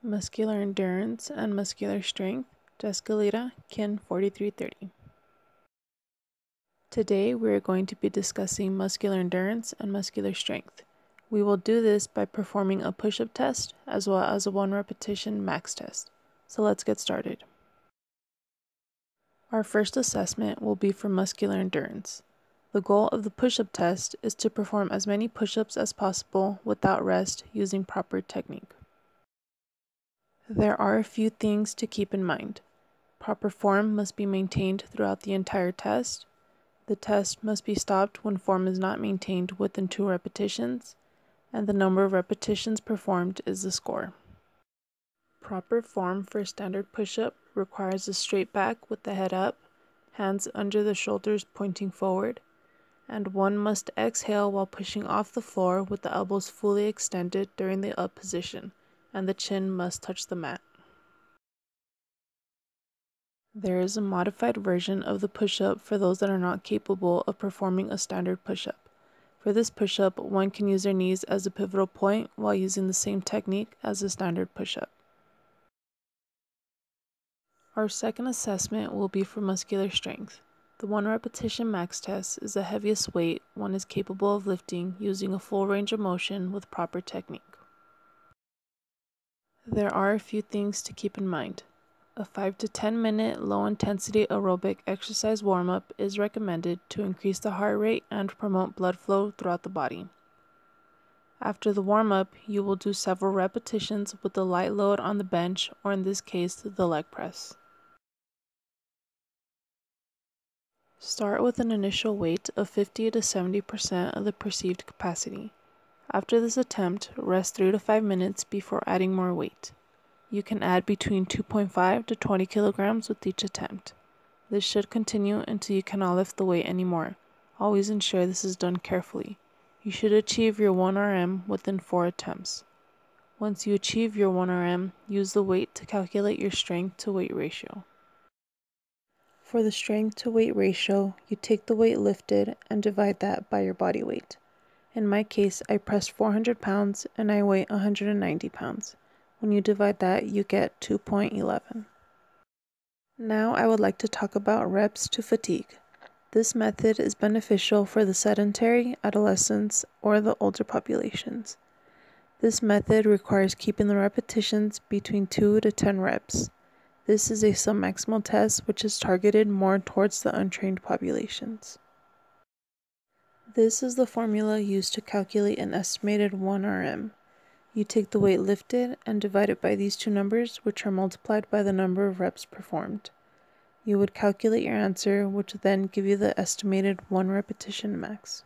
Muscular endurance and muscular strength, Escalita, Kin 4330. Today we are going to be discussing muscular endurance and muscular strength. We will do this by performing a push-up test as well as a 1 repetition max test. So let's get started. Our first assessment will be for muscular endurance. The goal of the push-up test is to perform as many push-ups as possible without rest using proper technique. There are a few things to keep in mind. Proper form must be maintained throughout the entire test. The test must be stopped when form is not maintained within 2 repetitions, and the number of repetitions performed is the score. Proper form for standard push-up requires a straight back with the head up, hands under the shoulders pointing forward, and one must exhale while pushing off the floor with the elbows fully extended during the up position, and the chin must touch the mat. There is a modified version of the push-up for those that are not capable of performing a standard push-up. For this push-up, one can use their knees as a pivotal point while using the same technique as a standard push-up. Our second assessment will be for muscular strength. The 1 repetition max test is the heaviest weight one is capable of lifting using a full range of motion with proper technique. There are a few things to keep in mind. A 5 to 10 minute low-intensity aerobic exercise warm-up is recommended to increase the heart rate and promote blood flow throughout the body. After the warm-up, you will do several repetitions with a light load on the bench, or in this case, the leg press. Start with an initial weight of 50 to 70% of the perceived capacity. After this attempt, rest 3 to 5 minutes before adding more weight. You can add between 2.5 to 20 kilograms with each attempt. This should continue until you cannot lift the weight anymore. Always ensure this is done carefully. You should achieve your 1 RM within 4 attempts. Once you achieve your 1 RM, use the weight to calculate your strength to weight ratio. For the strength to weight ratio, you take the weight lifted and divide that by your body weight. In my case, I pressed 400 pounds and I weigh 190 pounds. When you divide that, you get 2.11. Now I would like to talk about reps to fatigue. This method is beneficial for the sedentary, adolescents, or the older populations. This method requires keeping the repetitions between 2 to 10 reps. This is a submaximal test which is targeted more towards the untrained populations. This is the formula used to calculate an estimated 1 RM. You take the weight lifted and divide it by these two numbers, which are multiplied by the number of reps performed. You would calculate your answer, which would then give you the estimated 1 repetition max.